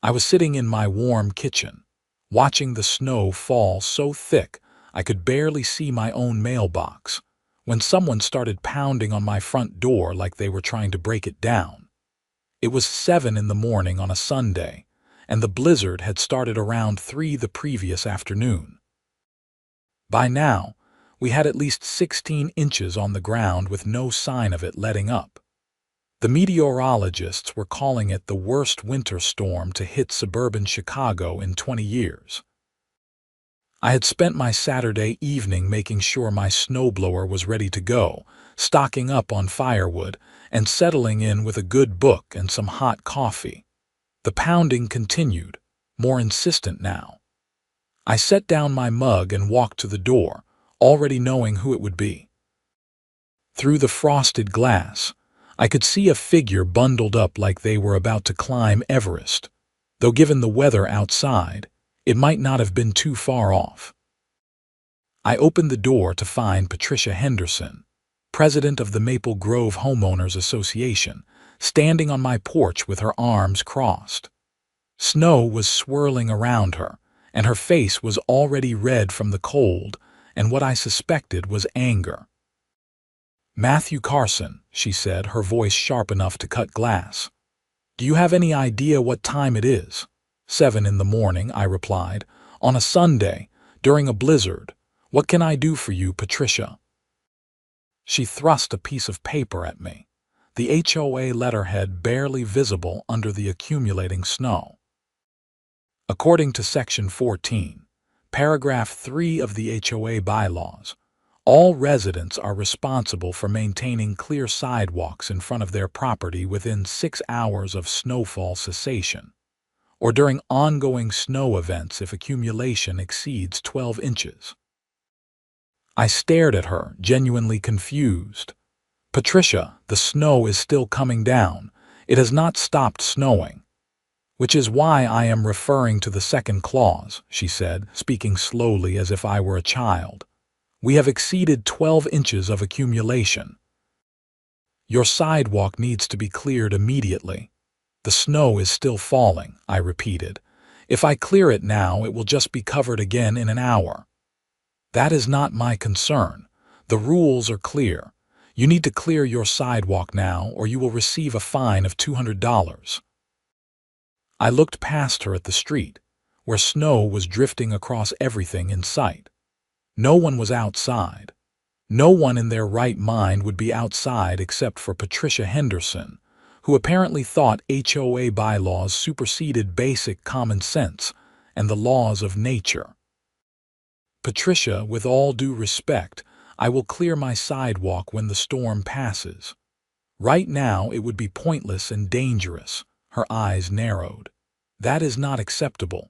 I was sitting in my warm kitchen, watching the snow fall so thick I could barely see my own mailbox, when someone started pounding on my front door like they were trying to break it down. It was 7 in the morning on a Sunday, and the blizzard had started around 3 the previous afternoon. By now, we had at least 16 inches on the ground with no sign of it letting up. The meteorologists were calling it the worst winter storm to hit suburban Chicago in 20 years. I had spent my Saturday evening making sure my snowblower was ready to go, stocking up on firewood, and settling in with a good book and some hot coffee. The pounding continued, more insistent now. I set down my mug and walked to the door, already knowing who it would be. Through the frosted glass, I could see a figure bundled up like they were about to climb Everest, though given the weather outside, it might not have been too far off. I opened the door to find Patricia Henderson, president of the Maple Grove Homeowners Association, standing on my porch with her arms crossed. Snow was swirling around her, and her face was already red from the cold and what I suspected was anger. "Matthew Carson," she said, her voice sharp enough to cut glass. "Do you have any idea what time it is?" 7 in the morning, I replied. "On a Sunday, during a blizzard. What can I do for you, Patricia?" She thrust a piece of paper at me, the HOA letterhead barely visible under the accumulating snow. According to Section 14, Paragraph 3 of the HOA bylaws, all residents are responsible for maintaining clear sidewalks in front of their property within 6 hours of snowfall cessation, or during ongoing snow events if accumulation exceeds 12 inches. I stared at her, genuinely confused. "Patricia, the snow is still coming down. It has not stopped snowing." "Which is why I am referring to the second clause," she said, speaking slowly as if I were a child. "We have exceeded 12 inches of accumulation. Your sidewalk needs to be cleared immediately." "The snow is still falling," I repeated. "If I clear it now, it will just be covered again in an hour." "That is not my concern. The rules are clear. You need to clear your sidewalk now, or you will receive a fine of $200. I looked past her at the street, where snow was drifting across everything in sight. No one was outside. No one in their right mind would be outside except for Patricia Henderson, who apparently thought HOA bylaws superseded basic common sense and the laws of nature. "Patricia, with all due respect, I will clear my sidewalk when the storm passes. Right now it would be pointless and dangerous." Her eyes narrowed. "That is not acceptable.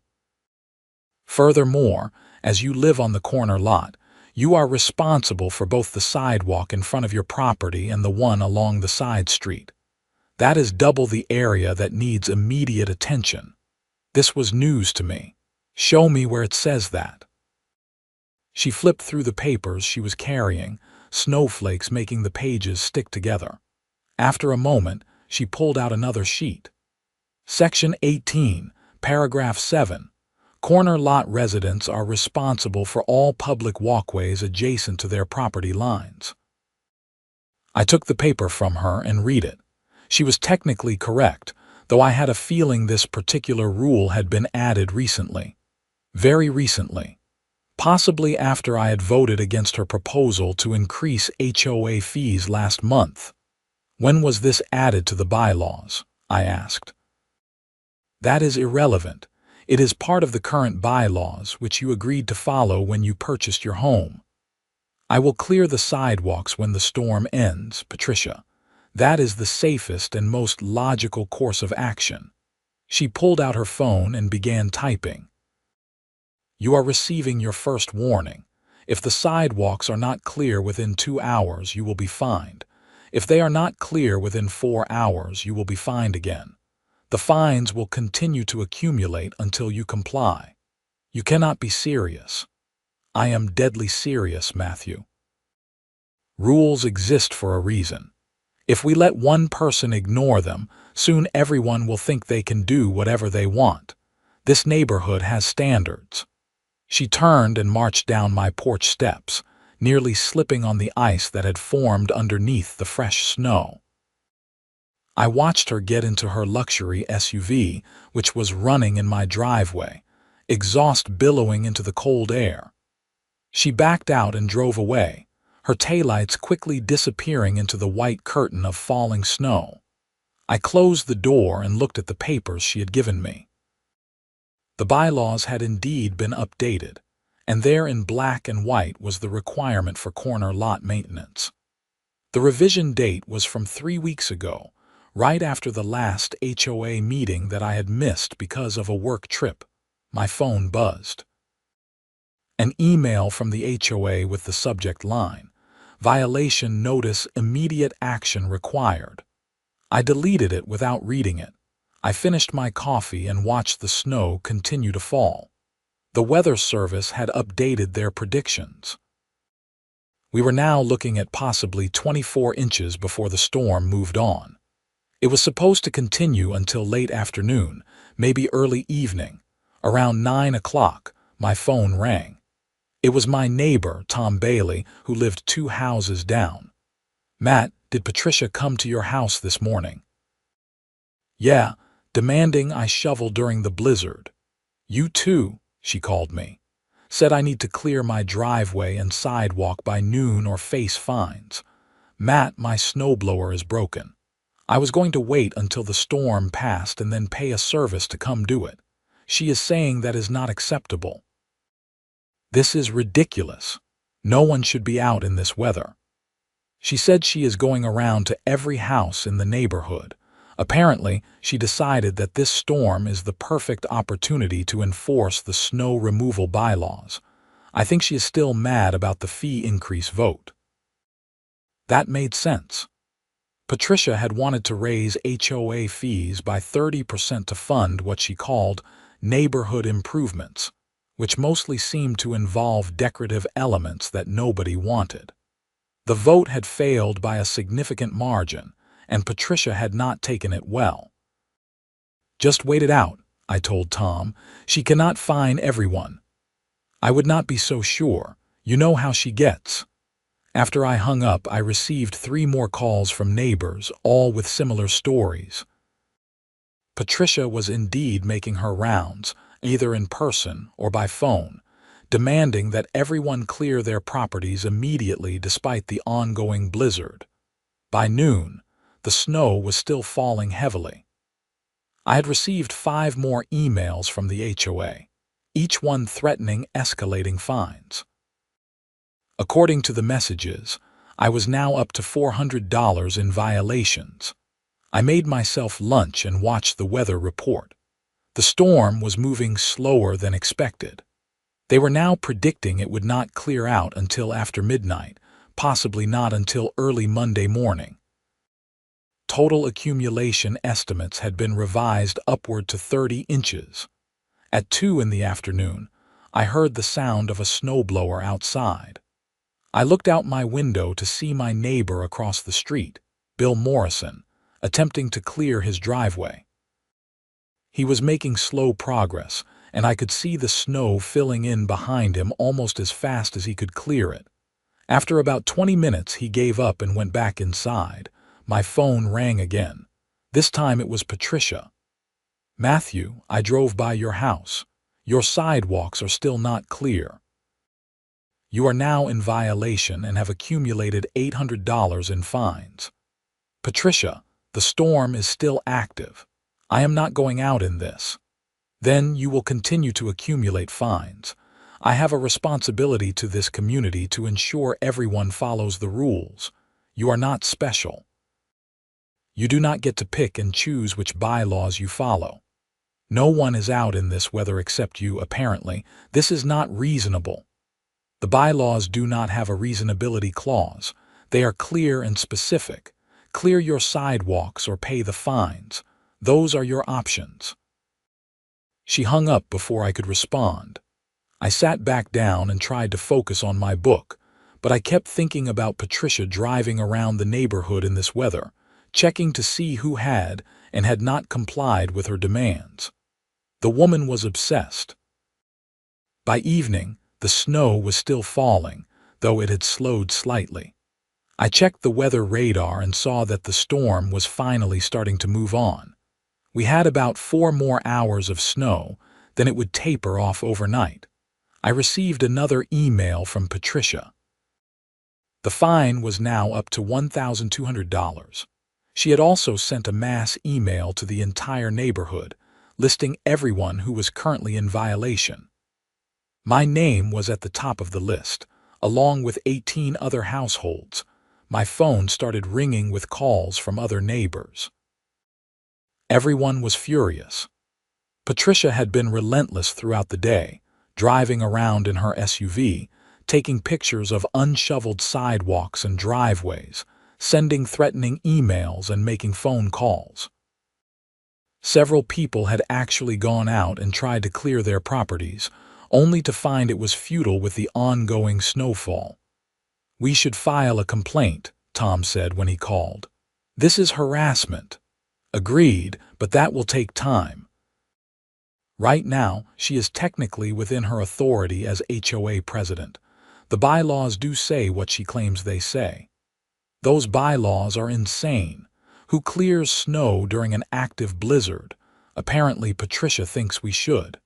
Furthermore, as you live on the corner lot, you are responsible for both the sidewalk in front of your property and the one along the side street. That is double the area that needs immediate attention." This was news to me. "Show me where it says that." She flipped through the papers she was carrying, snowflakes making the pages stick together. After a moment, she pulled out another sheet. "Section 18, Paragraph 7. Corner lot residents are responsible for all public walkways adjacent to their property lines." I took the paper from her and read it. She was technically correct, though I had a feeling this particular rule had been added recently. Very recently. Possibly after I had voted against her proposal to increase HOA fees last month. "When was this added to the bylaws?" I asked. "That is irrelevant. It is part of the current bylaws, which you agreed to follow when you purchased your home. I will clear the sidewalks when the storm ends, Patricia. That is the safest and most logical course of action." She pulled out her phone and began typing. "You are receiving your first warning. If the sidewalks are not clear within 2 hours, you will be fined. If they are not clear within 4 hours, you will be fined again. The fines will continue to accumulate until you comply. You cannot be serious." "I am deadly serious, Matthew. Rules exist for a reason. If we let one person ignore them, soon everyone will think they can do whatever they want. This neighborhood has standards." She turned and marched down my porch steps, nearly slipping on the ice that had formed underneath the fresh snow. I watched her get into her luxury SUV, which was running in my driveway, exhaust billowing into the cold air. She backed out and drove away, her taillights quickly disappearing into the white curtain of falling snow. I closed the door and looked at the papers she had given me. The bylaws had indeed been updated, and there in black and white was the requirement for corner lot maintenance. The revision date was from 3 weeks ago, right after the last HOA meeting that I had missed because of a work trip. My phone buzzed. An email from the HOA with the subject line, "Violation notice, immediate action required." I deleted it without reading it. I finished my coffee and watched the snow continue to fall. The weather service had updated their predictions. We were now looking at possibly 24 inches before the storm moved on. It was supposed to continue until late afternoon, maybe early evening. Around 9 o'clock, my phone rang. It was my neighbor, Tom Bailey, who lived 2 houses down. "Matt, did Patricia come to your house this morning?" "Yeah, demanding I shovel during the blizzard." "You too," she called me. "Said I need to clear my driveway and sidewalk by noon or face fines. Matt, my snowblower is broken. I was going to wait until the storm passed and then pay a service to come do it. She is saying that is not acceptable." "This is ridiculous. No one should be out in this weather." She said she is going around to every house in the neighborhood. Apparently, she decided that this storm is the perfect opportunity to enforce the snow removal bylaws. I think she is still mad about the fee increase vote. That made sense. Patricia had wanted to raise HOA fees by 30% to fund what she called neighborhood improvements, which mostly seemed to involve decorative elements that nobody wanted. The vote had failed by a significant margin, and Patricia had not taken it well. "Just wait it out," I told Tom. "She cannot fine everyone." "I would not be so sure. You know how she gets." After I hung up, I received 3 more calls from neighbors, all with similar stories. Patricia was indeed making her rounds, either in person or by phone, demanding that everyone clear their properties immediately despite the ongoing blizzard. By noon, the snow was still falling heavily. I had received 5 more emails from the HOA, each one threatening escalating fines. According to the messages, I was now up to $400 in violations. I made myself lunch and watched the weather report. The storm was moving slower than expected. They were now predicting it would not clear out until after midnight, possibly not until early Monday morning. Total accumulation estimates had been revised upward to 30 inches. At 2 in the afternoon, I heard the sound of a snowblower outside. I looked out my window to see my neighbor across the street, Bill Morrison, attempting to clear his driveway. He was making slow progress, and I could see the snow filling in behind him almost as fast as he could clear it. After about 20 minutes, he gave up and went back inside. My phone rang again. This time it was Patricia. "Matthew, I drove by your house. Your sidewalks are still not clear. You are now in violation and have accumulated $800 in fines. Patricia, the storm is still active. I am not going out in this. Then you will continue to accumulate fines. I have a responsibility to this community to ensure everyone follows the rules. You are not special. You do not get to pick and choose which bylaws you follow. No one is out in this weather except you, apparently. This is not reasonable. The bylaws do not have a reasonability clause. They are clear and specific. Clear your sidewalks or pay the fines. Those are your options." She hung up before I could respond. I sat back down and tried to focus on my book, but I kept thinking about Patricia driving around the neighborhood in this weather, checking to see who had and had not complied with her demands. The woman was obsessed. By evening, the snow was still falling, though it had slowed slightly. I checked the weather radar and saw that the storm was finally starting to move on. We had about 4 more hours of snow, then it would taper off overnight. I received another email from Patricia. The fine was now up to $1,200. She had also sent a mass email to the entire neighborhood, listing everyone who was currently in violation. My name was at the top of the list, along with 18 other households. My phone started ringing with calls from other neighbors. Everyone was furious. Patricia had been relentless throughout the day, driving around in her SUV, taking pictures of unshoveled sidewalks and driveways, sending threatening emails and making phone calls. Several people had actually gone out and tried to clear their properties, only to find it was futile with the ongoing snowfall. "We should file a complaint," Tom said when he called. "This is harassment." Agreed, but that will take time. Right now, she is technically within her authority as HOA president. The bylaws do say what she claims they say. Those bylaws are insane. Who clears snow during an active blizzard? Apparently, Patricia thinks we should.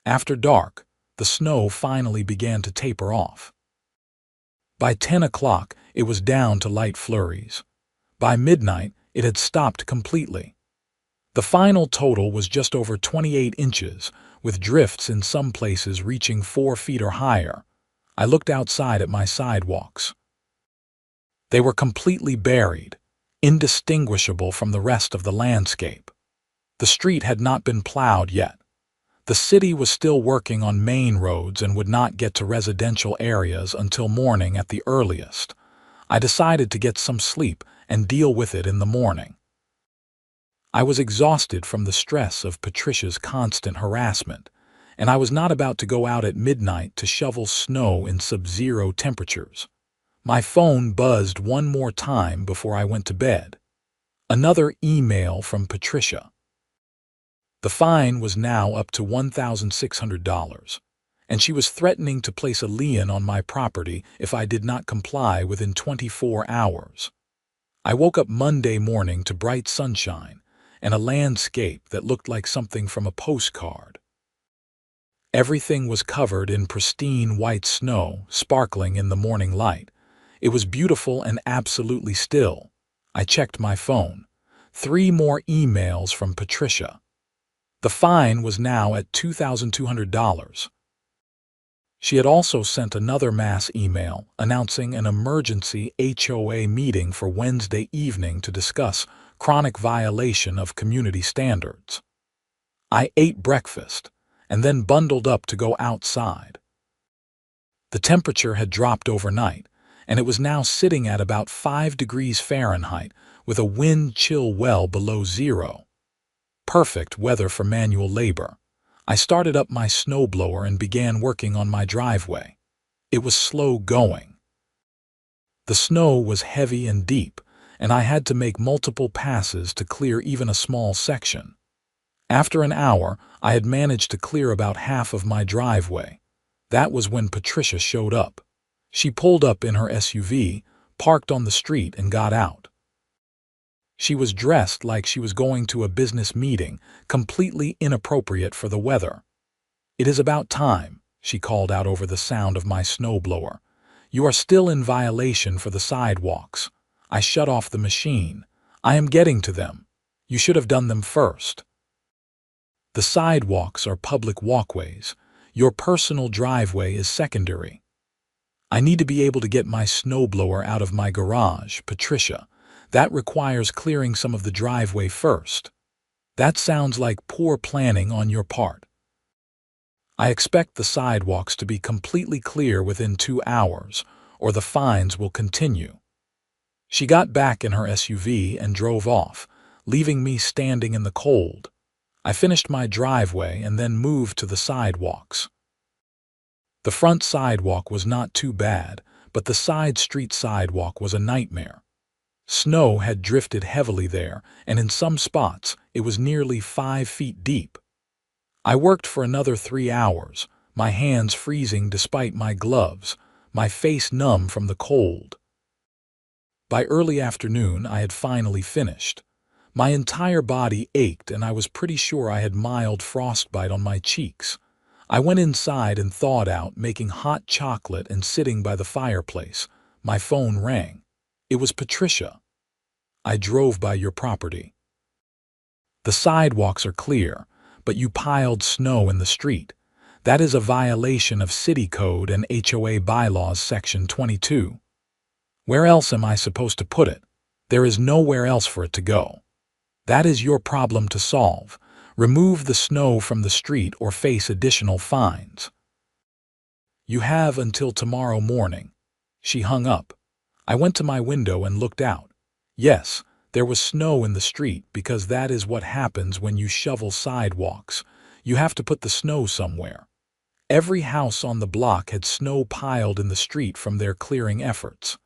After dark, the snow finally began to taper off. By 10 o'clock, it was down to light flurries. By midnight, it had stopped completely. The final total was just over 28 inches, with drifts in some places reaching 4 feet or higher. I looked outside at my sidewalks. They were completely buried, indistinguishable from the rest of the landscape. The street had not been plowed yet. The city was still working on main roads and would not get to residential areas until morning at the earliest. I decided to get some sleep and deal with it in the morning. I was exhausted from the stress of Patricia's constant harassment, and I was not about to go out at midnight to shovel snow in sub-zero temperatures. My phone buzzed one more time before I went to bed. Another email from Patricia. The fine was now up to $1,600, and she was threatening to place a lien on my property if I did not comply within 24 hours. I woke up Monday morning to bright sunshine and a landscape that looked like something from a postcard. Everything was covered in pristine white snow, sparkling in the morning light. It was beautiful and absolutely still. I checked my phone. 3 more emails from Patricia. The fine was now at $2,200. She had also sent another mass email announcing an emergency HOA meeting for Wednesday evening to discuss chronic violation of community standards. I ate breakfast and then bundled up to go outside. The temperature had dropped overnight, and it was now sitting at about 5 degrees Fahrenheit with a wind chill well below zero. Perfect weather for manual labor. I started up my snowblower and began working on my driveway. It was slow going. The snow was heavy and deep, and I had to make multiple passes to clear even a small section. After an hour, I had managed to clear about half of my driveway. That was when Patricia showed up. She pulled up in her SUV, parked on the street, and got out. She was dressed like she was going to a business meeting, completely inappropriate for the weather. "It is about time," she called out over the sound of my snowblower. "You are still in violation for the sidewalks." I shut off the machine. "I am getting to them. You should have done them first." The sidewalks are public walkways. Your personal driveway is secondary. I need to be able to get my snowblower out of my garage, Patricia. That requires clearing some of the driveway first. That sounds like poor planning on your part. I expect the sidewalks to be completely clear within 2 hours, or the fines will continue. She got back in her SUV and drove off, leaving me standing in the cold. I finished my driveway and then moved to the sidewalks. The front sidewalk was not too bad, but the side street sidewalk was a nightmare. Snow had drifted heavily there, and in some spots it was nearly 5 feet deep. I worked for another 3 hours, my hands freezing despite my gloves, my face numb from the cold. By early afternoon, I had finally finished. My entire body ached, and I was pretty sure I had mild frostbite on my cheeks. I went inside and thawed out, making hot chocolate and sitting by the fireplace. My phone rang. It was Patricia. "I drove by your property. The sidewalks are clear, but you piled snow in the street. That is a violation of City Code and HOA Bylaws Section 22. Where else am I supposed to put it? There is nowhere else for it to go. That is your problem to solve. Remove the snow from the street or face additional fines. You have until tomorrow morning." She hung up. I went to my window and looked out. Yes, there was snow in the street because that is what happens when you shovel sidewalks. You have to put the snow somewhere. Every house on the block had snow piled in the street from their clearing efforts.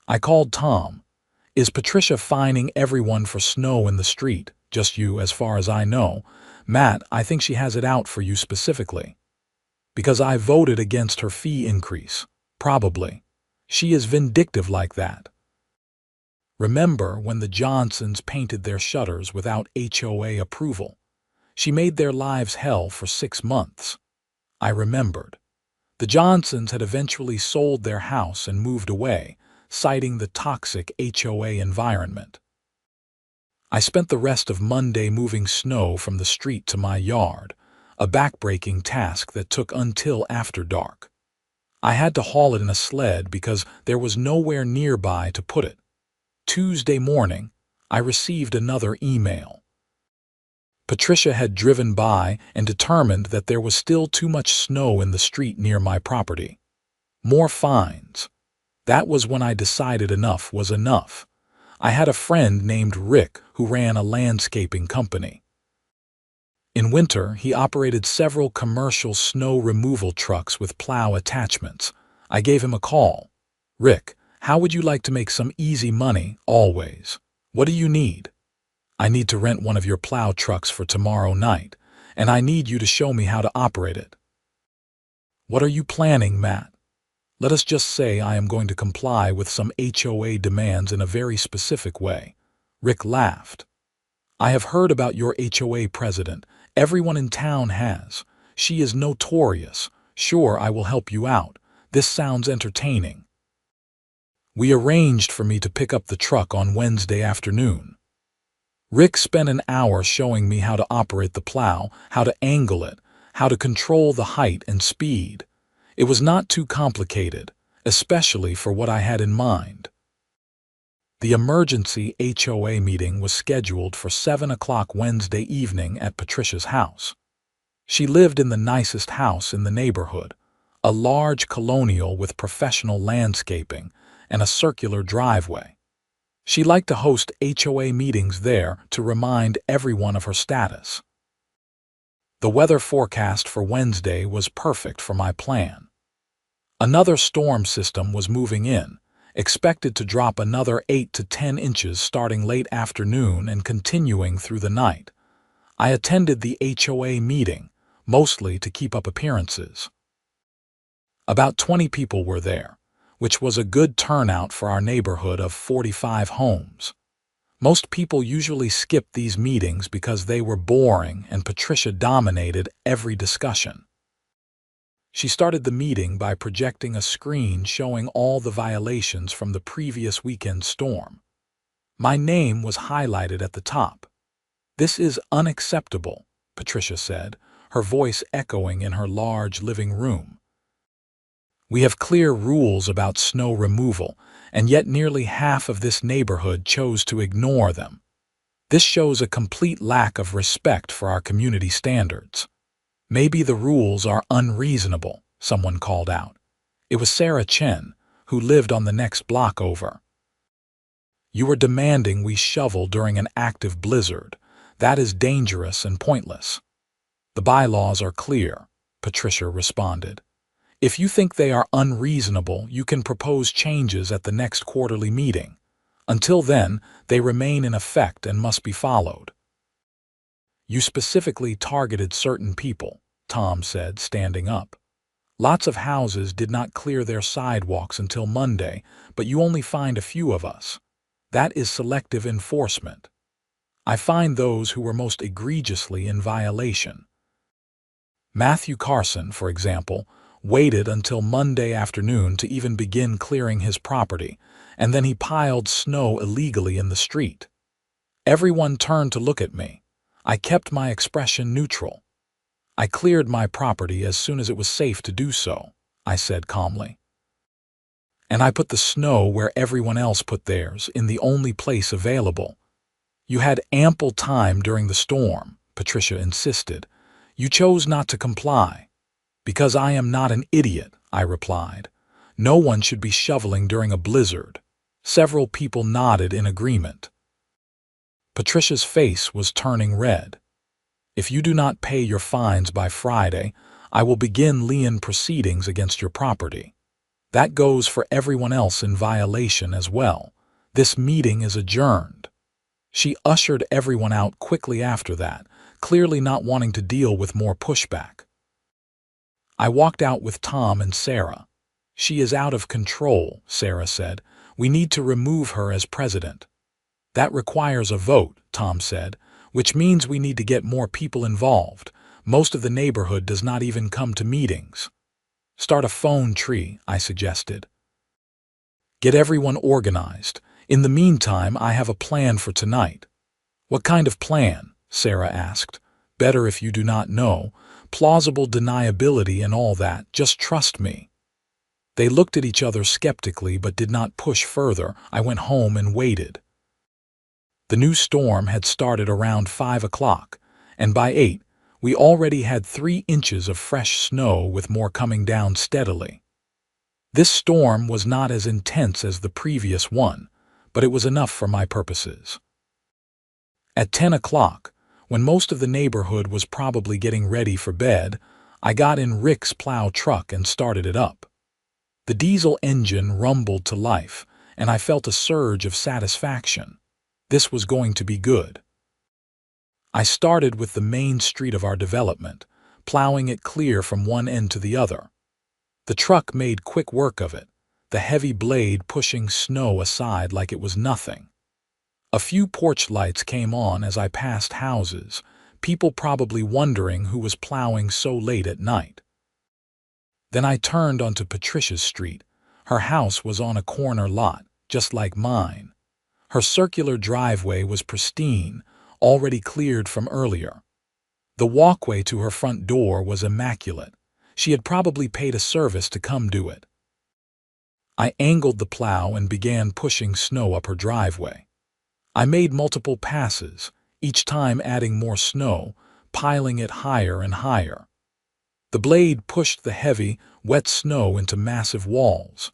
I called Tom. "Is Patricia fining everyone for snow in the street? Just you, as far as I know." "Matt, I think she has it out for you specifically. Because I voted against her fee increase. Probably. She is vindictive like that. Remember when the Johnsons painted their shutters without HOA approval? She made their lives hell for 6 months." I remembered. The Johnsons had eventually sold their house and moved away, citing the toxic HOA environment. I spent the rest of Monday moving snow from the street to my yard, a backbreaking task that took until after dark. I had to haul it in a sled because there was nowhere nearby to put it. Tuesday morning, I received another email. Patricia had driven by and determined that there was still too much snow in the street near my property. More fines. That was when I decided enough was enough. I had a friend named Rick who ran a landscaping company. In winter, he operated several commercial snow removal trucks with plow attachments. I gave him a call. "Rick, how would you like to make some easy money, always? What do you need?" "I need to rent one of your plow trucks for tomorrow night, and I need you to show me how to operate it." "What are you planning, Matt?" "Let us just say I am going to comply with some HOA demands in a very specific way." Rick laughed. "I have heard about your HOA president. Everyone in town has. She is notorious. Sure, I will help you out. This sounds entertaining." We arranged for me to pick up the truck on Wednesday afternoon. Rick spent an hour showing me how to operate the plow, how to angle it, how to control the height and speed. It was not too complicated, especially for what I had in mind. The emergency HOA meeting was scheduled for 7 o'clock Wednesday evening at Patricia's house. She lived in the nicest house in the neighborhood, a large colonial with professional landscaping and a circular driveway. She liked to host HOA meetings there to remind everyone of her status. The weather forecast for Wednesday was perfect for my plan. Another storm system was moving in, expected to drop another 8 to 10 inches starting late afternoon and continuing through the night. I attended the HOA meeting, mostly to keep up appearances. About 20 people were there, which was a good turnout for our neighborhood of 45 homes. Most people usually skipped these meetings because they were boring and Patricia dominated every discussion. She started the meeting by projecting a screen showing all the violations from the previous weekend storm. My name was highlighted at the top. "This is unacceptable," Patricia said, her voice echoing in her large living room. "We have clear rules about snow removal, and yet nearly half of this neighborhood chose to ignore them. This shows a complete lack of respect for our community standards." "Maybe the rules are unreasonable," someone called out. It was Sarah Chen, who lived on the next block over. "You are demanding we shovel during an active blizzard. That is dangerous and pointless." "The bylaws are clear," Patricia responded. If you think they are unreasonable, you can propose changes at the next quarterly meeting. Until then, they remain in effect and must be followed. You specifically targeted certain people, Tom said, standing up. Lots of houses did not clear their sidewalks until Monday, but you only find a few of us. That is selective enforcement. I find those who were most egregiously in violation. Matthew Carson, for example, waited until Monday afternoon to even begin clearing his property, and then he piled snow illegally in the street. Everyone turned to look at me. I kept my expression neutral. I cleared my property as soon as it was safe to do so, I said calmly. And I put the snow where everyone else put theirs, in the only place available. You had ample time during the storm, Patricia insisted. You chose not to comply. Because I am not an idiot, I replied. No one should be shoveling during a blizzard. Several people nodded in agreement. Patricia's face was turning red. If you do not pay your fines by Friday, I will begin lien proceedings against your property. That goes for everyone else in violation as well. This meeting is adjourned. She ushered everyone out quickly after that, clearly not wanting to deal with more pushback. I walked out with Tom and Sarah. She is out of control, Sarah said. We need to remove her as president. That requires a vote, Tom said, which means we need to get more people involved. Most of the neighborhood does not even come to meetings. Start a phone tree, I suggested. Get everyone organized. In the meantime, I have a plan for tonight. What kind of plan? Sarah asked. Better if you do not know. Plausible deniability and all that. Just trust me. They looked at each other skeptically but did not push further. I went home and waited. The new storm had started around 5 o'clock, and by 8, we already had 3 inches of fresh snow with more coming down steadily. This storm was not as intense as the previous one, but it was enough for my purposes. At 10 o'clock, when most of the neighborhood was probably getting ready for bed, I got in Rick's plow truck and started it up. The diesel engine rumbled to life, and I felt a surge of satisfaction. This was going to be good. I started with the main street of our development, plowing it clear from one end to the other. The truck made quick work of it, the heavy blade pushing snow aside like it was nothing. A few porch lights came on as I passed houses, people probably wondering who was plowing so late at night. Then I turned onto Patricia's street. Her house was on a corner lot, just like mine. Her circular driveway was pristine, already cleared from earlier. The walkway to her front door was immaculate. She had probably paid a service to come do it. I angled the plow and began pushing snow up her driveway. I made multiple passes, each time adding more snow, piling it higher and higher. The blade pushed the heavy, wet snow into massive walls.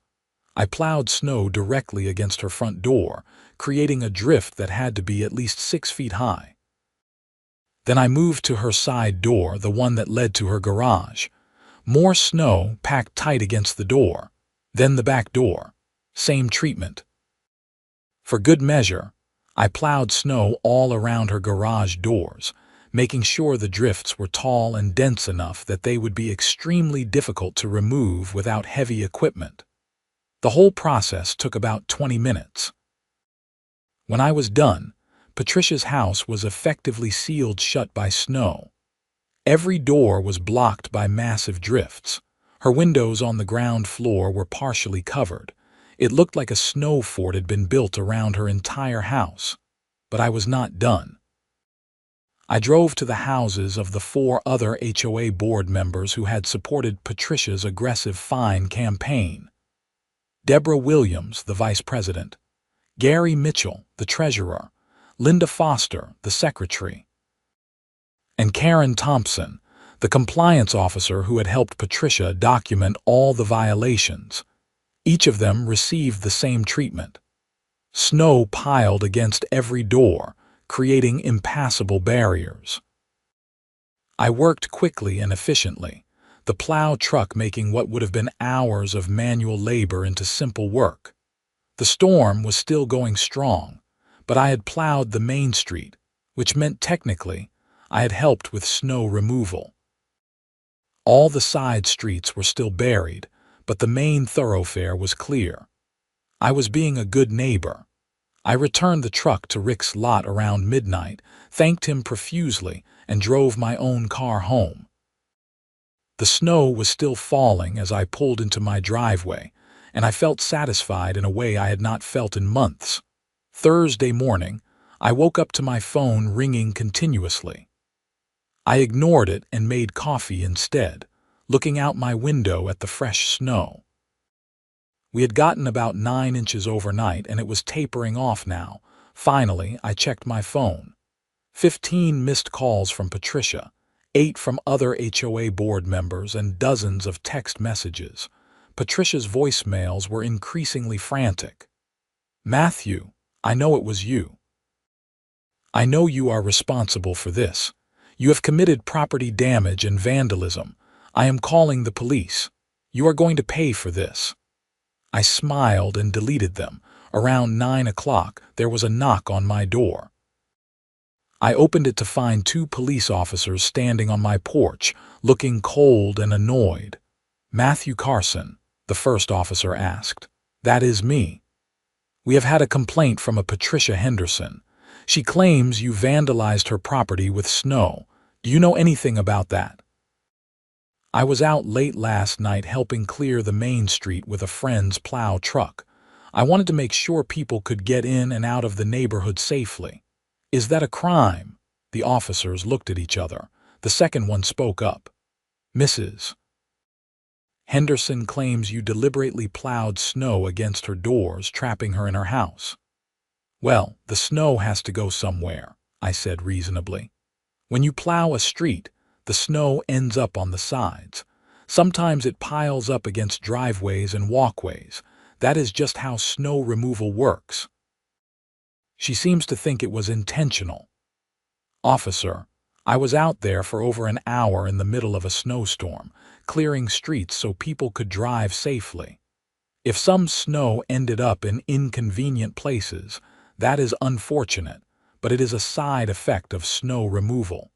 I plowed snow directly against her front door, creating a drift that had to be at least 6 feet high. Then I moved to her side door, the one that led to her garage. More snow packed tight against the door. Then the back door. Same treatment. For good measure, I plowed snow all around her garage doors, making sure the drifts were tall and dense enough that they would be extremely difficult to remove without heavy equipment. The whole process took about 20 minutes. When I was done, Patricia's house was effectively sealed shut by snow. Every door was blocked by massive drifts. Her windows on the ground floor were partially covered. It looked like a snow fort had been built around her entire house. But I was not done. I drove to the houses of the 4 other HOA board members who had supported Patricia's aggressive fine campaign. Deborah Williams, the vice president, Gary Mitchell, the treasurer, Linda Foster, the secretary, and Karen Thompson, the compliance officer who had helped Patricia document all the violations. Each of them received the same treatment. Snow piled against every door, creating impassable barriers. I worked quickly and efficiently. the plow truck making what would have been hours of manual labor into simple work. The storm was still going strong, but I had plowed the main street, which meant technically I had helped with snow removal. All the side streets were still buried, but the main thoroughfare was clear. I was being a good neighbor. I returned the truck to Rick's lot around midnight, thanked him profusely, and drove my own car home. The snow was still falling as I pulled into my driveway, and I felt satisfied in a way I had not felt in months. Thursday morning, I woke up to my phone ringing continuously. I ignored it and made coffee instead, looking out my window at the fresh snow. We had gotten about 9 inches overnight and it was tapering off now. Finally, I checked my phone. 15 missed calls from Patricia, 8 from other HOA board members, and dozens of text messages. Patricia's voicemails were increasingly frantic. "Matthew, I know it was you. I know you are responsible for this. You have committed property damage and vandalism. I am calling the police. You are going to pay for this." I smiled and deleted them. Around 9 o'clock, there was a knock on my door. I opened it to find 2 police officers standing on my porch, looking cold and annoyed. "Matthew Carson?" the first officer asked. "That is me. We have had a complaint from a Patricia Henderson. She claims you vandalized her property with snow. Do you know anything about that?" I was out late last night helping clear the main street with a friend's plow truck. I wanted to make sure people could get in and out of the neighborhood safely. "Is that a crime?" The officers looked at each other. The second one spoke up. "Mrs. Henderson claims you deliberately plowed snow against her doors, trapping her in her house." "Well, the snow has to go somewhere," I said reasonably. "When you plow a street, the snow ends up on the sides. Sometimes it piles up against driveways and walkways. That is just how snow removal works." She seems to think it was intentional. "Officer, I was out there for over an hour in the middle of a snowstorm, clearing streets so people could drive safely. If some snow ended up in inconvenient places, that is unfortunate, but it is a side effect of snow removal.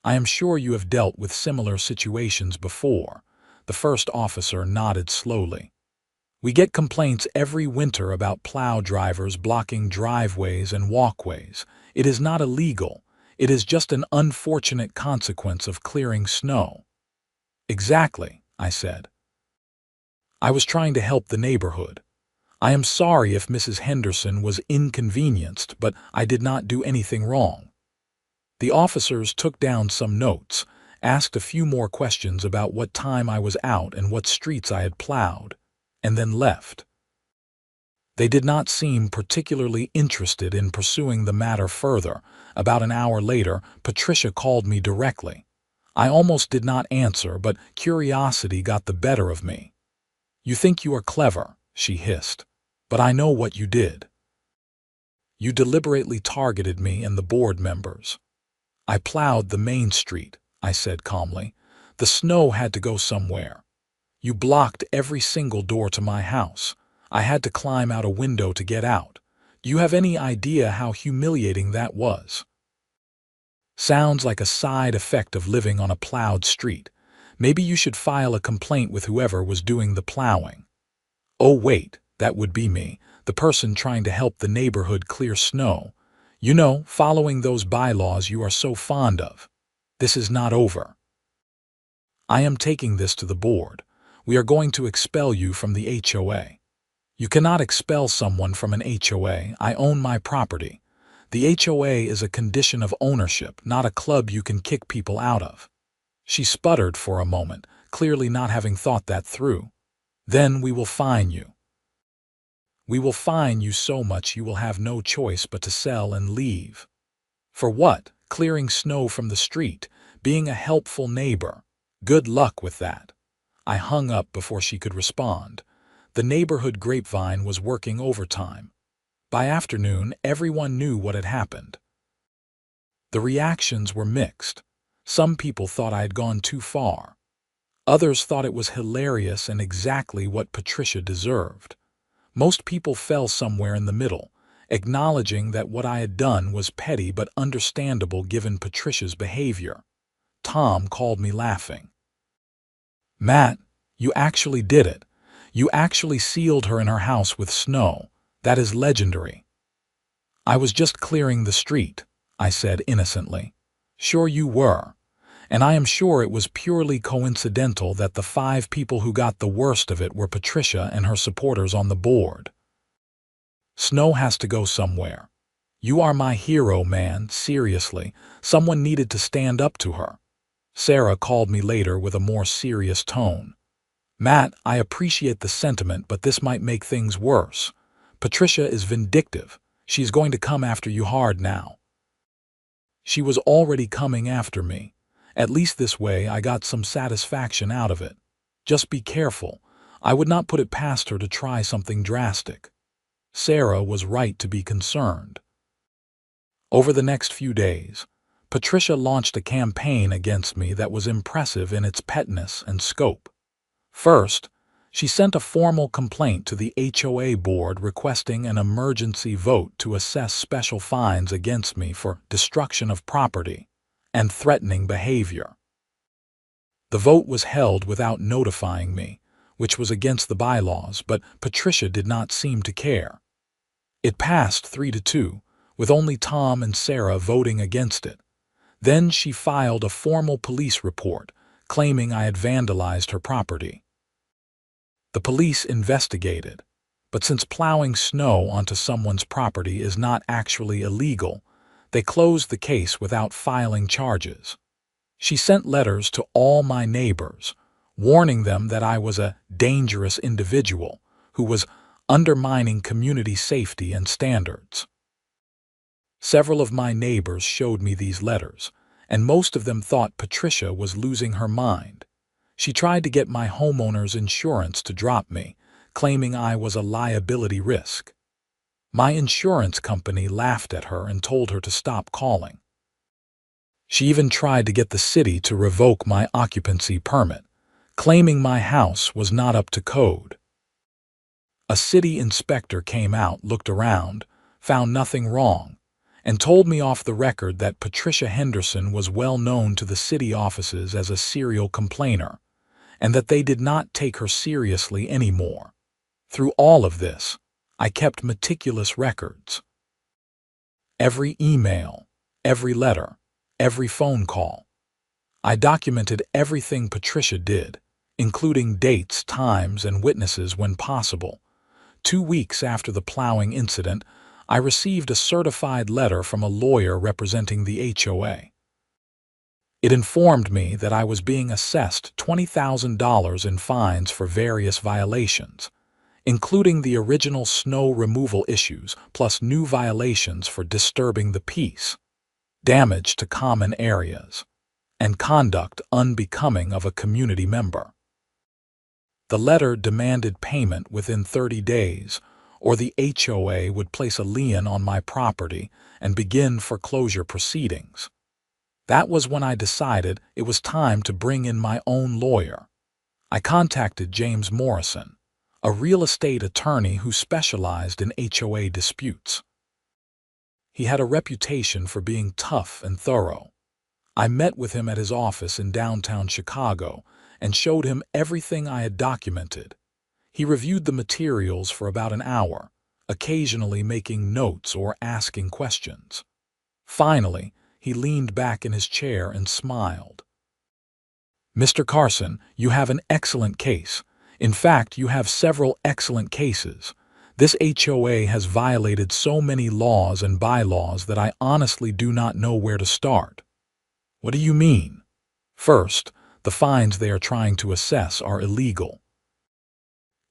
I am sure you have dealt with similar situations before." The first officer nodded slowly. "We get complaints every winter about plow drivers blocking driveways and walkways. It is not illegal. It is just an unfortunate consequence of clearing snow." "Exactly," I said. "I was trying to help the neighborhood. I am sorry if Mrs. Henderson was inconvenienced, but I did not do anything wrong." The officers took down some notes, asked a few more questions about what time I was out and what streets I had plowed, and then left. They did not seem particularly interested in pursuing the matter further. About an hour later, Patricia called me directly. I almost did not answer, but curiosity got the better of me. "You think you are clever," she hissed, "but I know what you did. You deliberately targeted me and the board members." "I plowed the main street," I said calmly. "The snow had to go somewhere. You blocked every single door to my house. I had to climb out a window to get out. Do you have any idea how humiliating that was?" "Sounds like a side effect of living on a plowed street. Maybe you should file a complaint with whoever was doing the plowing." "Oh wait, that would be me, the person trying to help the neighborhood clear snow. You know, following those bylaws you are so fond of. This is not over. I am taking this to the board. We are going to expel you from the HOA." "You cannot expel someone from an HOA. I own my property. The HOA is a condition of ownership, not a club you can kick people out of." She sputtered for a moment, clearly not having thought that through. "Then we will fine you. We will fine you so much you will have no choice but to sell and leave." "For what? Clearing snow from the street, being a helpful neighbor. Good luck with that." I hung up before she could respond. The neighborhood grapevine was working overtime. By afternoon, everyone knew what had happened. The reactions were mixed. Some people thought I had gone too far. Others thought it was hilarious and exactly what Patricia deserved. Most people fell somewhere in the middle, acknowledging that what I had done was petty but understandable given Patricia's behavior. Tom called me laughing. "Matt, you actually did it. You actually sealed her in her house with snow. That is legendary." "I was just clearing the street," I said innocently. "Sure you were. And I am sure it was purely coincidental that the 5 people who got the worst of it were Patricia and her supporters on the board." "Snow has to go somewhere. You are my hero, man, seriously. Someone needed to stand up to her." Sarah called me later with a more serious tone. "Matt, I appreciate the sentiment, but this might make things worse. Patricia is vindictive. She's going to come after you hard now." "She was already coming after me. At least this way I got some satisfaction out of it. Just be careful. I would not put it past her to try something drastic." Sarah was right to be concerned. Over the next few days, Patricia launched a campaign against me that was impressive in its petness and scope. First, she sent a formal complaint to the HOA board requesting an emergency vote to assess special fines against me for destruction of property and threatening behavior. The vote was held without notifying me, which was against the bylaws, but Patricia did not seem to care. It passed 3-2, with only Tom and Sarah voting against it. Then she filed a formal police report, claiming I had vandalized her property. The police investigated, but since plowing snow onto someone's property is not actually illegal, they closed the case without filing charges. She sent letters to all my neighbors, warning them that I was a dangerous individual who was undermining community safety and standards. Several of my neighbors showed me these letters, and most of them thought Patricia was losing her mind. She tried to get my homeowner's insurance to drop me, claiming I was a liability risk. My insurance company laughed at her and told her to stop calling. She even tried to get the city to revoke my occupancy permit, claiming my house was not up to code. A city inspector came out, looked around, found nothing wrong, and told me off the record that Patricia Henderson was well known to the city offices as a serial complainer, and that they did not take her seriously anymore. Through all of this, I kept meticulous records. Every email, every letter, every phone call. I documented everything Patricia did, including dates, times, and witnesses when possible. 2 weeks after the plowing incident, I received a certified letter from a lawyer representing the HOA. It informed me that I was being assessed $20,000 in fines for various violations, including the original snow removal issues plus new violations for disturbing the peace, damage to common areas, and conduct unbecoming of a community member. The letter demanded payment within 30 days, or the HOA would place a lien on my property and begin foreclosure proceedings. That was when I decided it was time to bring in my own lawyer. I contacted James Morrison, a real estate attorney who specialized in HOA disputes. He had a reputation for being tough and thorough. I met with him at his office in downtown Chicago and showed him everything I had documented. He reviewed the materials for about an hour, occasionally making notes or asking questions. Finally, he leaned back in his chair and smiled. "Mr. Carson, you have an excellent case. In fact, you have several excellent cases. This HOA has violated so many laws and bylaws that I honestly do not know where to start." "What do you mean?" "First, the fines they are trying to assess are illegal.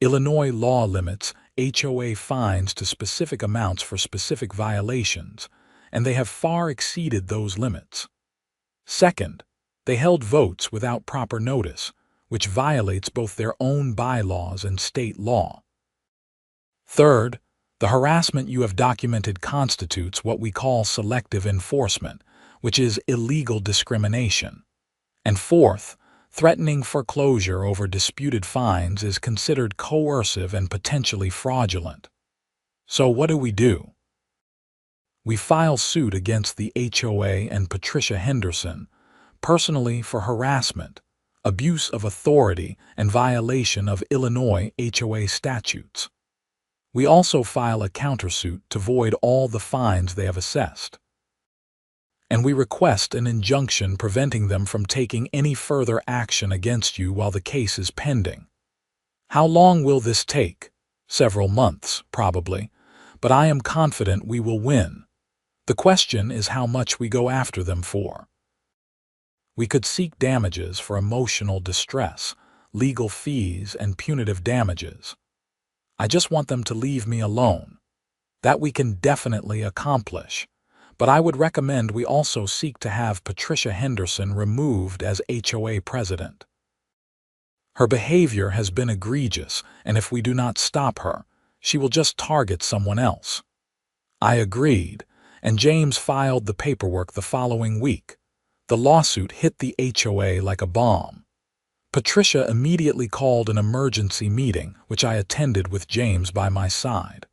Illinois law limits HOA fines to specific amounts for specific violations, and they have far exceeded those limits. Second, they held votes without proper notice, which violates both their own bylaws and state law. Third, the harassment you have documented constitutes what we call selective enforcement, which is illegal discrimination. And fourth, Threatening foreclosure over disputed fines is considered coercive and potentially fraudulent. So what do? We file suit against the HOA and Patricia Henderson, personally for harassment, abuse of authority, and violation of Illinois HOA statutes. We also file a countersuit to void all the fines they have assessed. And we request an injunction preventing them from taking any further action against you while the case is pending. How long will this take? Several months, probably, but I am confident we will win. The question is how much we go after them for. We could seek damages for emotional distress, legal fees, and punitive damages. I just want them to leave me alone. That we can definitely accomplish. But I would recommend we also seek to have Patricia Henderson removed as HOA president. Her behavior has been egregious, and if we do not stop her, she will just target someone else. I agreed, and James filed the paperwork the following week. The lawsuit hit the HOA like a bomb. Patricia immediately called an emergency meeting, which I attended with James by my side.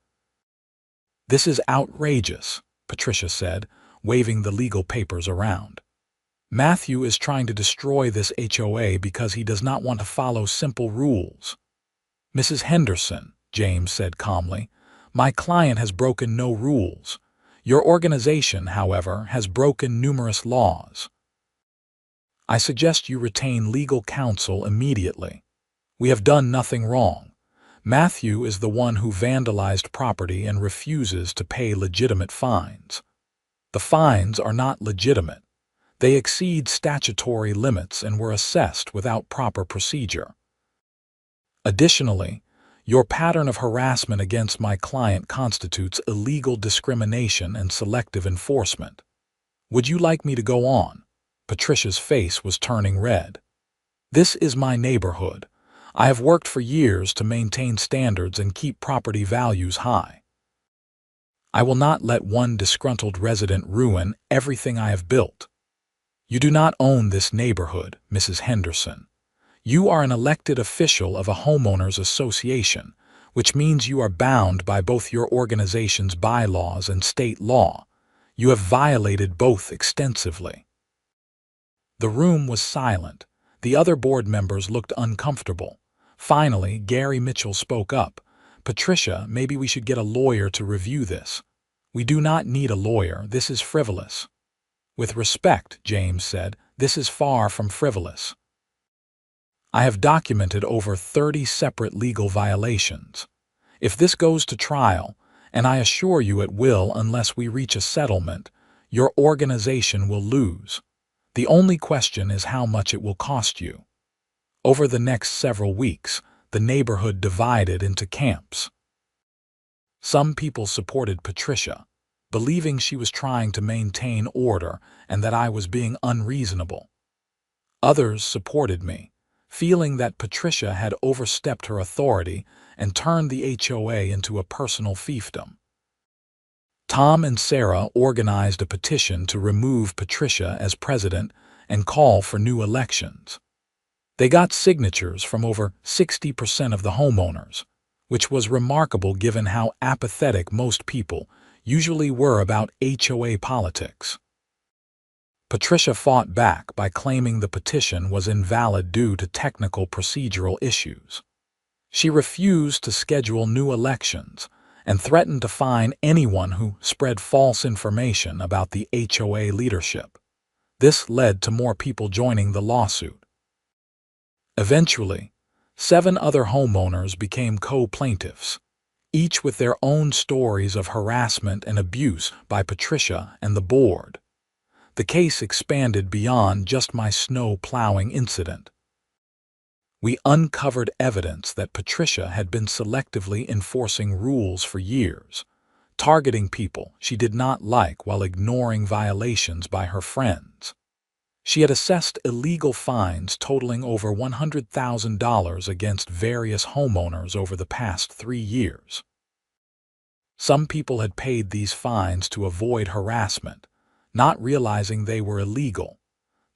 "This is outrageous," Patricia said, waving the legal papers around. "Matthew is trying to destroy this HOA because he does not want to follow simple rules." "Mrs. Henderson," James said calmly, "my client has broken no rules. Your organization, however, has broken numerous laws. I suggest you retain legal counsel immediately. We have done nothing wrong. Matthew is the one who vandalized property and refuses to pay legitimate fines. The fines are not legitimate. They exceed statutory limits and were assessed without proper procedure. Additionally, your pattern of harassment against my client constitutes illegal discrimination and selective enforcement. Would you like me to go on?" Patricia's face was turning red. "This is my neighborhood. I have worked for years to maintain standards and keep property values high. I will not let one disgruntled resident ruin everything I have built. You do not own this neighborhood, Mrs. Henderson. You are an elected official of a homeowners association, which means you are bound by both your organization's bylaws and state law. You have violated both extensively." The room was silent. The other board members looked uncomfortable. Finally, Gary Mitchell spoke up. "Patricia, maybe we should get a lawyer to review this." "We do not need a lawyer. This is frivolous." "With respect," James said, "this is far from frivolous. I have documented over 30 separate legal violations. If this goes to trial, and I assure you it will unless we reach a settlement, your organization will lose. The only question is how much it will cost you." Over the next several weeks, the neighborhood divided into camps. Some people supported Patricia, believing she was trying to maintain order and that I was being unreasonable. Others supported me, feeling that Patricia had overstepped her authority and turned the HOA into a personal fiefdom. Tom and Sarah organized a petition to remove Patricia as president and call for new elections. They got signatures from over 60% of the homeowners, which was remarkable given how apathetic most people usually were about HOA politics. Patricia fought back by claiming the petition was invalid due to technical procedural issues. She refused to schedule new elections and threatened to fine anyone who spread false information about the HOA leadership. This led to more people joining the lawsuit. Eventually, 7 other homeowners became co-plaintiffs, each with their own stories of harassment and abuse by Patricia and the board. The case expanded beyond just my snow plowing incident. We uncovered evidence that Patricia had been selectively enforcing rules for years, targeting people she did not like while ignoring violations by her friends. She had assessed illegal fines totaling over $100,000 against various homeowners over the past 3 years. Some people had paid these fines to avoid harassment, not realizing they were illegal.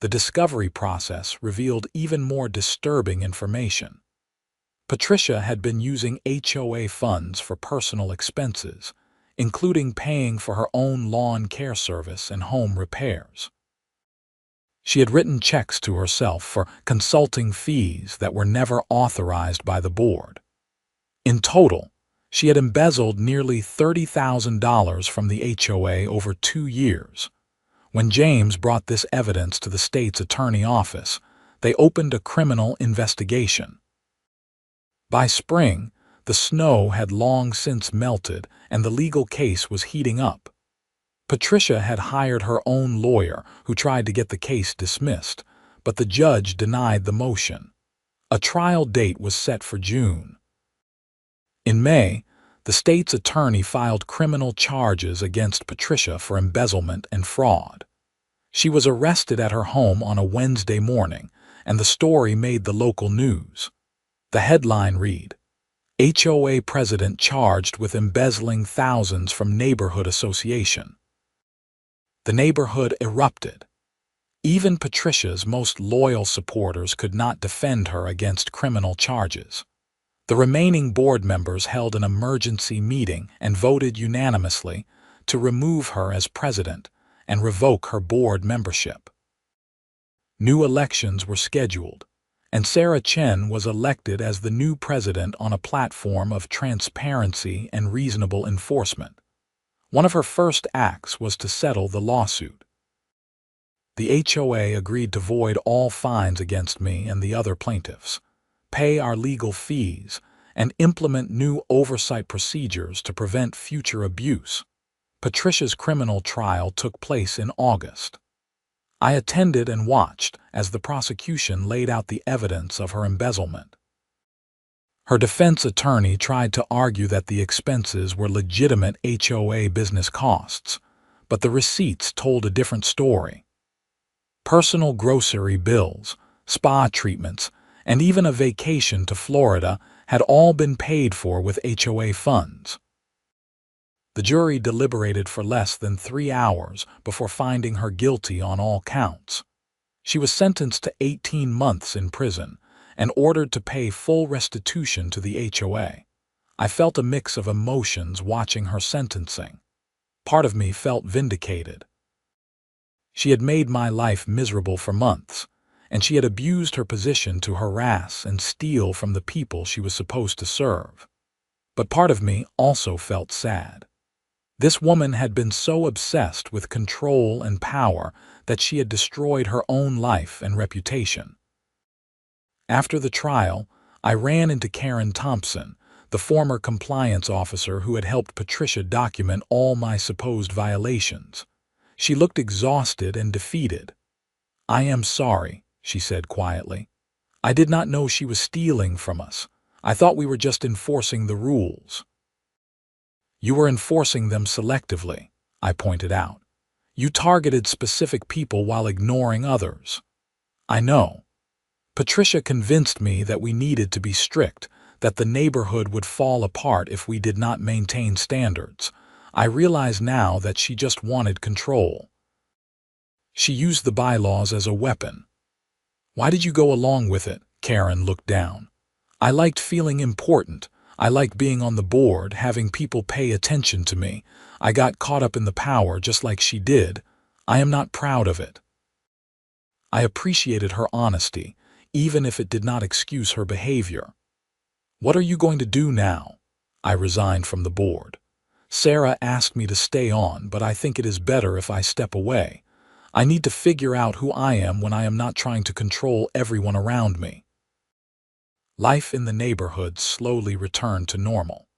The discovery process revealed even more disturbing information. Patricia had been using HOA funds for personal expenses, including paying for her own lawn care service and home repairs. She had written checks to herself for consulting fees that were never authorized by the board. In total, she had embezzled nearly $30,000 from the HOA over 2 years. When James brought this evidence to the state's attorney office, they opened a criminal investigation. By spring, the snow had long since melted and the legal case was heating up. Patricia had hired her own lawyer who tried to get the case dismissed, but the judge denied the motion. A trial date was set for June. In May, the state's attorney filed criminal charges against Patricia for embezzlement and fraud. She was arrested at her home on a Wednesday morning, and the story made the local news. The headline read, "HOA president charged with embezzling thousands from neighborhood association." The neighborhood erupted. Even Patricia's most loyal supporters could not defend her against criminal charges. The remaining board members held an emergency meeting and voted unanimously to remove her as president and revoke her board membership. New elections were scheduled, and Sarah Chen was elected as the new president on a platform of transparency and reasonable enforcement. One of her first acts was to settle the lawsuit. The HOA agreed to void all fines against me and the other plaintiffs, pay our legal fees, and implement new oversight procedures to prevent future abuse. Patricia's criminal trial took place in August. I attended and watched as the prosecution laid out the evidence of her embezzlement. Her defense attorney tried to argue that the expenses were legitimate HOA business costs, but the receipts told a different story. Personal grocery bills, spa treatments, and even a vacation to Florida had all been paid for with HOA funds. The jury deliberated for less than 3 hours before finding her guilty on all counts. She was sentenced to 18 months in prison and ordered to pay full restitution to the HOA. I felt a mix of emotions watching her sentencing. Part of me felt vindicated. She had made my life miserable for months, and she had abused her position to harass and steal from the people she was supposed to serve. But part of me also felt sad. This woman had been so obsessed with control and power that she had destroyed her own life and reputation. After the trial, I ran into Karen Thompson, the former compliance officer who had helped Patricia document all my supposed violations. She looked exhausted and defeated. "I am sorry," she said quietly. "I did not know she was stealing from us. I thought we were just enforcing the rules." "You were enforcing them selectively," I pointed out. "You targeted specific people while ignoring others." "I know. Patricia convinced me that we needed to be strict, that the neighborhood would fall apart if we did not maintain standards. I realize now that she just wanted control. She used the bylaws as a weapon." "Why did you go along with it?" Karen looked down. "I liked feeling important. I liked being on the board, having people pay attention to me. I got caught up in the power just like she did. I am not proud of it." I appreciated her honesty, even if it did not excuse her behavior. "What are you going to do now?" I resigned from the board. "Sarah asked me to stay on, but I think it is better if I step away. I need to figure out who I am when I am not trying to control everyone around me." Life in the neighborhood slowly returned to normal.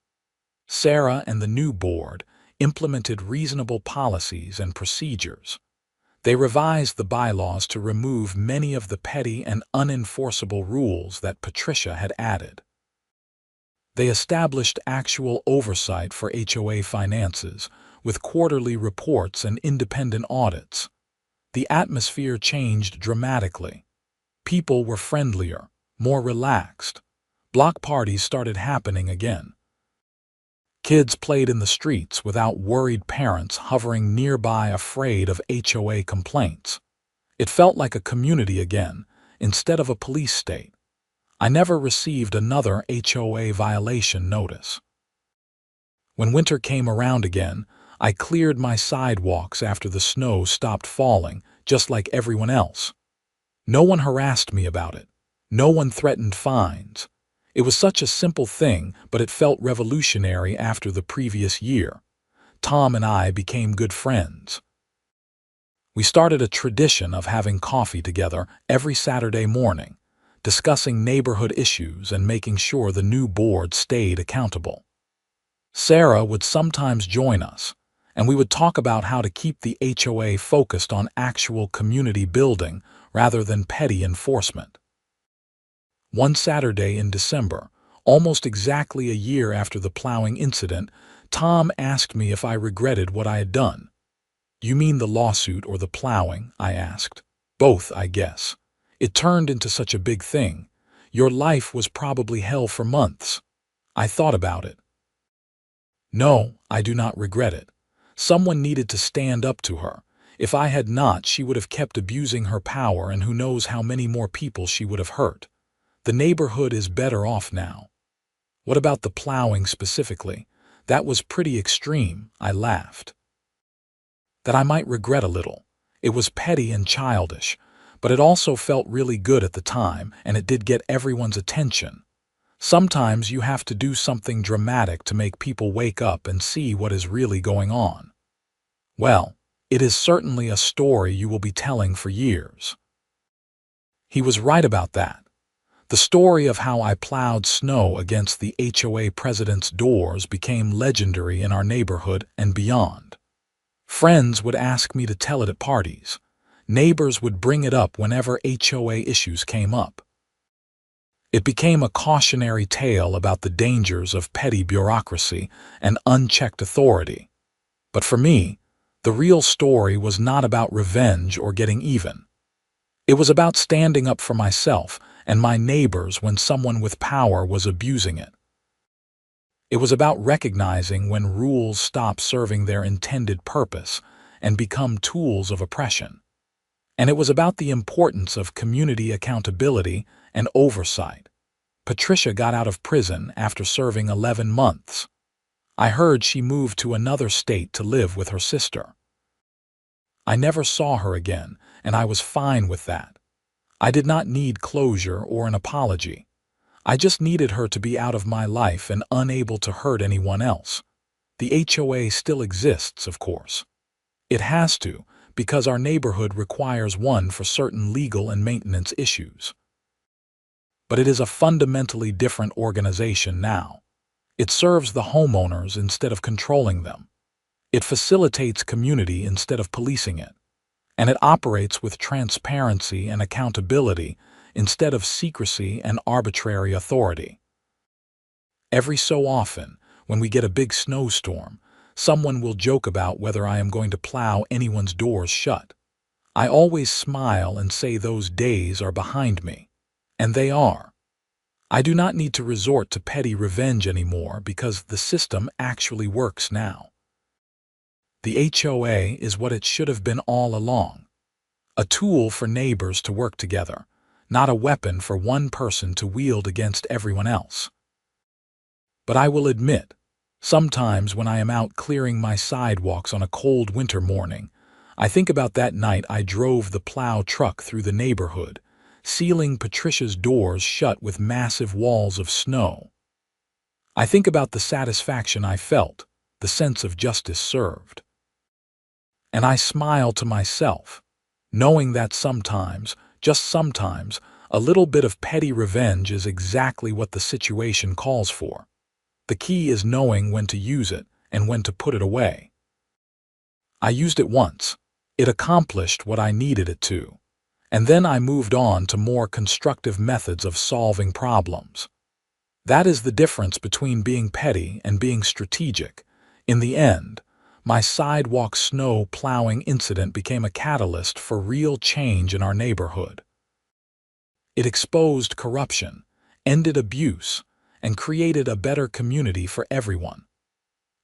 Sarah and the new board implemented reasonable policies and procedures. They revised the bylaws to remove many of the petty and unenforceable rules that Patricia had added. They established actual oversight for HOA finances, with quarterly reports and independent audits. The atmosphere changed dramatically. People were friendlier, more relaxed. Block parties started happening again. Kids played in the streets without worried parents hovering nearby afraid of HOA complaints. It felt like a community again, instead of a police state. I never received another HOA violation notice. When winter came around again, I cleared my sidewalks after the snow stopped falling, just like everyone else. No one harassed me about it. No one threatened fines. It was such a simple thing, but it felt revolutionary after the previous year. Tom and I became good friends. We started a tradition of having coffee together every Saturday morning, discussing neighborhood issues and making sure the new board stayed accountable. Sarah would sometimes join us, and we would talk about how to keep the HOA focused on actual community building rather than petty enforcement. One Saturday in December, almost exactly a year after the plowing incident, Tom asked me if I regretted what I had done. "You mean the lawsuit or the plowing?" I asked. "Both, I guess. It turned into such a big thing. Your life was probably hell for months." I thought about it. "No, I do not regret it. Someone needed to stand up to her. If I had not, she would have kept abusing her power, and who knows how many more people she would have hurt. The neighborhood is better off now." "What about the plowing specifically? That was pretty extreme," I laughed. "That I might regret a little. It was petty and childish, but it also felt really good at the time, and it did get everyone's attention. Sometimes you have to do something dramatic to make people wake up and see what is really going on." "Well, it is certainly a story you will be telling for years." He was right about that. The story of how I plowed snow against the HOA president's doors became legendary in our neighborhood and beyond. Friends would ask me to tell it at parties. Neighbors would bring it up whenever HOA issues came up. It became a cautionary tale about the dangers of petty bureaucracy and unchecked authority. But for me, the real story was not about revenge or getting even. It was about standing up for myself and my neighbors when someone with power was abusing it. It was about recognizing when rules stop serving their intended purpose and become tools of oppression. And it was about the importance of community accountability and oversight. Patricia got out of prison after serving 11 months. I heard she moved to another state to live with her sister. I never saw her again, and I was fine with that. I did not need closure or an apology. I just needed her to be out of my life and unable to hurt anyone else. The HOA still exists, of course. It has to, because our neighborhood requires one for certain legal and maintenance issues. But it is a fundamentally different organization now. It serves the homeowners instead of controlling them. It facilitates community instead of policing it. And it operates with transparency and accountability instead of secrecy and arbitrary authority. Every so often, when we get a big snowstorm, someone will joke about whether I am going to plow anyone's doors shut. I always smile and say those days are behind me. And they are. I do not need to resort to petty revenge anymore because the system actually works now. The HOA is what it should have been all along. A tool for neighbors to work together, not a weapon for one person to wield against everyone else. But I will admit, sometimes when I am out clearing my sidewalks on a cold winter morning, I think about that night I drove the plow truck through the neighborhood, sealing Patricia's doors shut with massive walls of snow. I think about the satisfaction I felt, the sense of justice served. And I smile to myself, knowing that sometimes, just sometimes, a little bit of petty revenge is exactly what the situation calls for. The key is knowing when to use it and when to put it away. I used it once. It accomplished what I needed it to. And then I moved on to more constructive methods of solving problems. That is the difference between being petty and being strategic. In the end, my sidewalk snow plowing incident became a catalyst for real change in our neighborhood. It exposed corruption, ended abuse, and created a better community for everyone.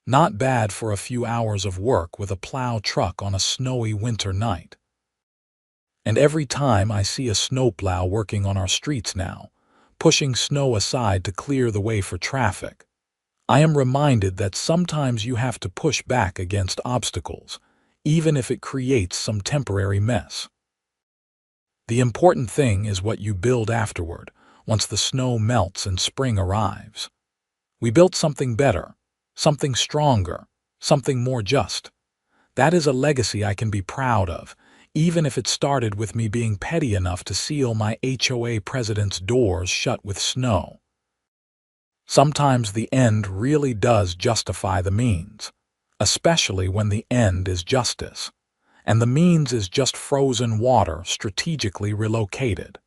Not bad for a few hours of work with a plow truck on a snowy winter night. And every time I see a snowplow working on our streets now, pushing snow aside to clear the way for traffic, I am reminded that sometimes you have to push back against obstacles, even if it creates some temporary mess. The important thing is what you build afterward, once the snow melts and spring arrives. We built something better, something stronger, something more just. That is a legacy I can be proud of, even if it started with me being petty enough to seal my HOA president's doors shut with snow. Sometimes the end really does justify the means, especially when the end is justice, and the means is just frozen water strategically relocated.